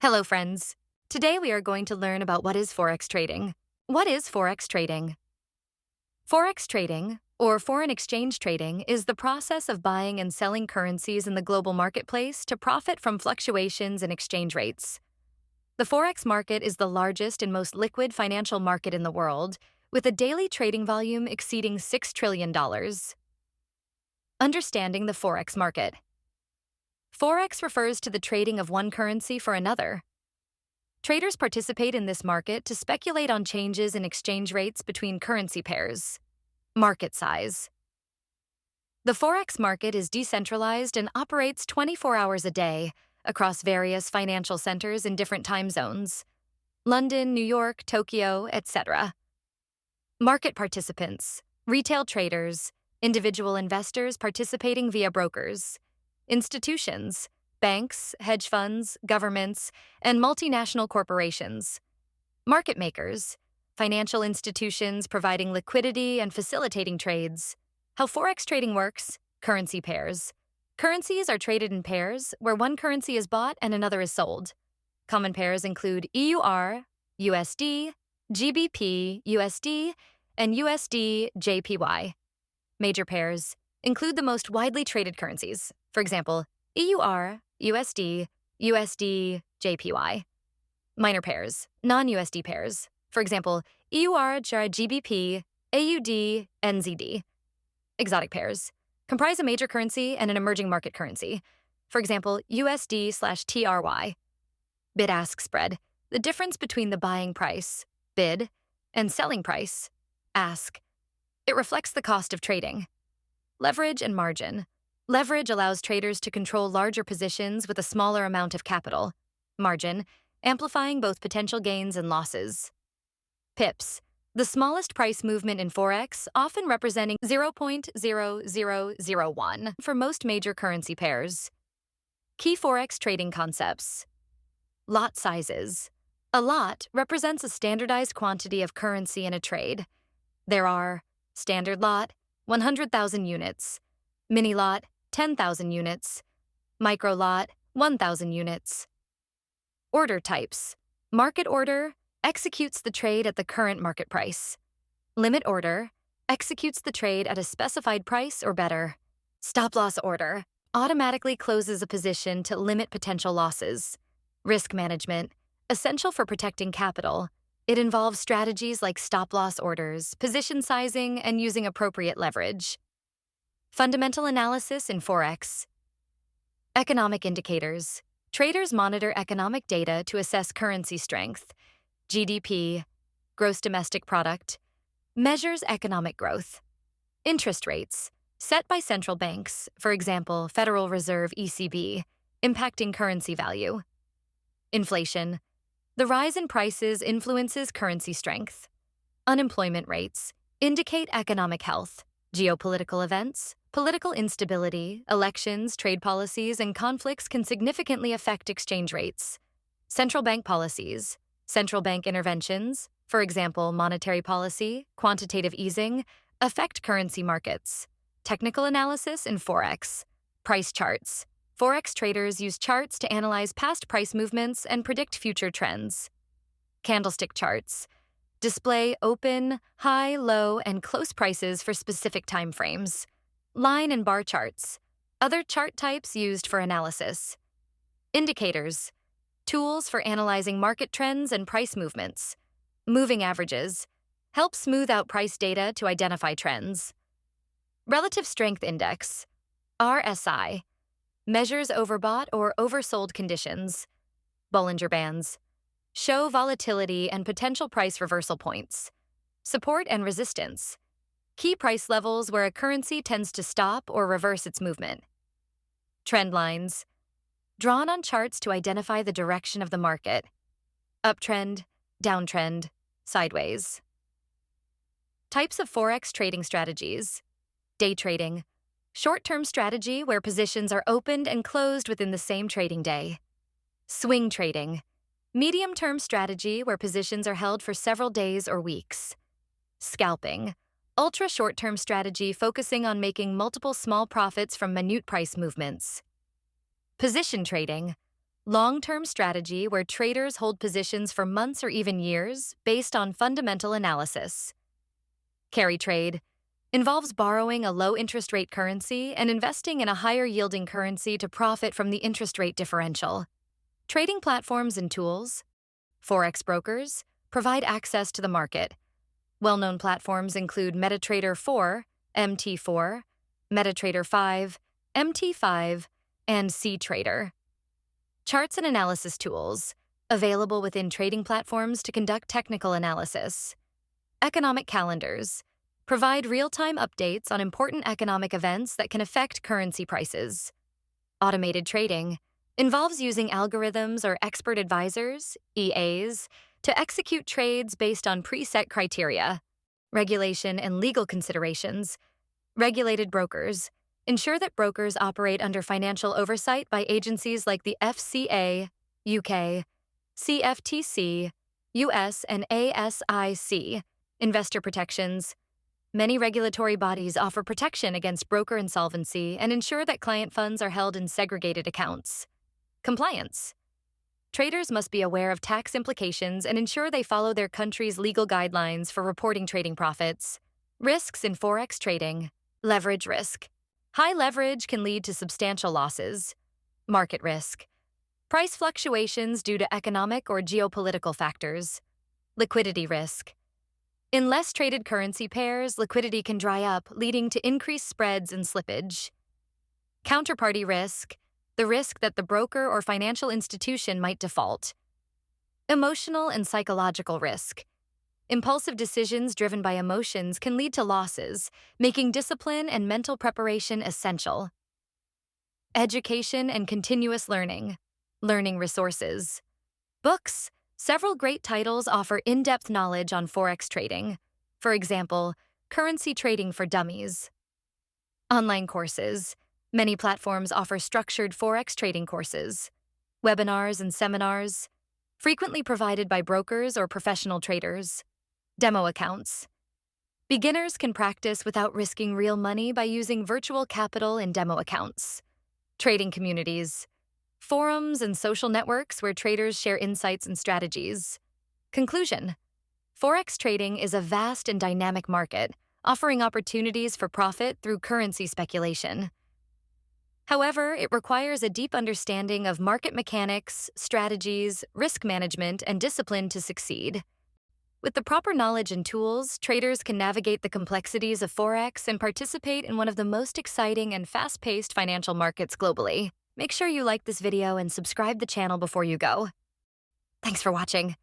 Hello, friends. Today we are going to learn about what is Forex trading. What is Forex trading? Forex trading, or foreign exchange trading, is the process of buying and selling currencies in the global marketplace to profit from fluctuations in exchange rates. The Forex market is the largest and most liquid financial market in the world, with a daily trading volume exceeding $6 trillion. Understanding the Forex market. Forex refers to the trading of one currency for another. Traders participate in this market to speculate on changes in exchange rates between currency pairs. Market size. The Forex market is decentralized and operates 24 hours a day across various financial centers in different time zones: London, New York, Tokyo, etc. Market participants: retail traders, individual investors participating via brokers, institutions, banks, hedge funds, governments, and multinational corporations. Market makers: financial institutions providing liquidity and facilitating trades. How Forex trading works: currency pairs. Currencies are traded in pairs where one currency is bought and another is sold. Common pairs include EUR, USD, GBP, USD, and USD, JPY. Major pairs include the most widely traded currencies, for example, EUR, USD, USD, JPY. Minor pairs, non-USD pairs, for example, EUR, GBP, AUD, NZD. Exotic pairs comprise a major currency and an emerging market currency, for example, USD/TRY. Bid-ask spread, the difference between the buying price, bid, and selling price, ask. It reflects the cost of trading. Leverage and margin. Leverage allows traders to control larger positions with a smaller amount of capital. Margin, amplifying both potential gains and losses. Pips, the smallest price movement in Forex, often representing 0.0001 for most major currency pairs. Key Forex trading concepts. Lot sizes. A lot represents a standardized quantity of currency in a trade. There are standard lot, 100,000 units, mini lot, 10,000 units, micro lot, 1,000 units. Order types. Market order executes the trade at the current market price. Limit order executes the trade at a specified price or better. Stop-loss order automatically closes a position to limit potential losses. Risk management, essential for protecting capital. It involves strategies like stop-loss orders, position sizing, and using appropriate leverage. Fundamental analysis in Forex. Economic indicators. Traders monitor economic data to assess currency strength. GDP, gross domestic product, measures economic growth. Interest rates, set by central banks, for example, Federal Reserve (ECB), impacting currency value. Inflation. The rise in prices influences currency strength. Unemployment rates indicate economic health. Geopolitical events, political instability, elections, trade policies, and conflicts can significantly affect exchange rates. Central bank policies, central bank interventions, for example, monetary policy, quantitative easing, affect currency markets. Technical analysis in Forex. Price charts. Forex traders use charts to analyze past price movements and predict future trends. Candlestick charts display open, high, low, and close prices for specific time frames. Line and bar charts, other chart types used for analysis. Indicators, tools for analyzing market trends and price movements. Moving averages help smooth out price data to identify trends. Relative Strength Index, RSI, measures overbought or oversold conditions. Bollinger Bands show volatility and potential price reversal points. Support and resistance, key price levels where a currency tends to stop or reverse its movement. Trend lines, drawn on charts to identify the direction of the market. Uptrend, downtrend, sideways. Types of Forex trading strategies. Day trading, short-term strategy where positions are opened and closed within the same trading day. Swing trading, medium-term strategy where positions are held for several days or weeks. Scalping, ultra-short-term strategy focusing on making multiple small profits from minute price movements. Position trading, long-term strategy where traders hold positions for months or even years based on fundamental analysis. Carry trade involves borrowing a low-interest rate currency and investing in a higher-yielding currency to profit from the interest rate differential. Trading platforms and tools, Forex brokers, provide access to the market. Well-known platforms include MetaTrader 4, MT4, MetaTrader 5, MT5, and CTrader. Charts and analysis tools, available within trading platforms to conduct technical analysis. Economic calendars provide real-time updates on important economic events that can affect currency prices. Automated trading involves using algorithms or expert advisors, EAs, to execute trades based on preset criteria. Regulation and legal considerations. Regulated brokers ensure that brokers operate under financial oversight by agencies like the FCA, UK, CFTC, US, and ASIC. Investor protections. Many regulatory bodies offer protection against broker insolvency and ensure that client funds are held in segregated accounts. Compliance. Traders must be aware of tax implications and ensure they follow their country's legal guidelines for reporting trading profits. Risks in Forex trading. Leverage risk. High leverage can lead to substantial losses. Market risk. Price fluctuations due to economic or geopolitical factors. Liquidity risk. In less traded currency pairs, liquidity can dry up, leading to increased spreads and slippage. Counterparty risk, the risk that the broker or financial institution might default. Emotional and psychological risk. Impulsive decisions driven by emotions can lead to losses, making discipline and mental preparation essential. Education and continuous learning. Learning resources. Books. Several great titles offer in-depth knowledge on Forex trading. For example, Currency Trading for Dummies. Online courses. Many platforms offer structured Forex trading courses. Webinars and seminars, frequently provided by brokers or professional traders. Demo accounts. Beginners can practice without risking real money by using virtual capital in demo accounts. Trading communities. Forums and social networks where traders share insights and strategies. Conclusion. Forex trading is a vast and dynamic market, offering opportunities for profit through currency speculation. However, it requires a deep understanding of market mechanics, strategies, risk management, and discipline to succeed. With the proper knowledge and tools, traders can navigate the complexities of Forex and participate in one of the most exciting and fast-paced financial markets globally. Make sure you like this video and subscribe the channel before you go. Thanks for watching.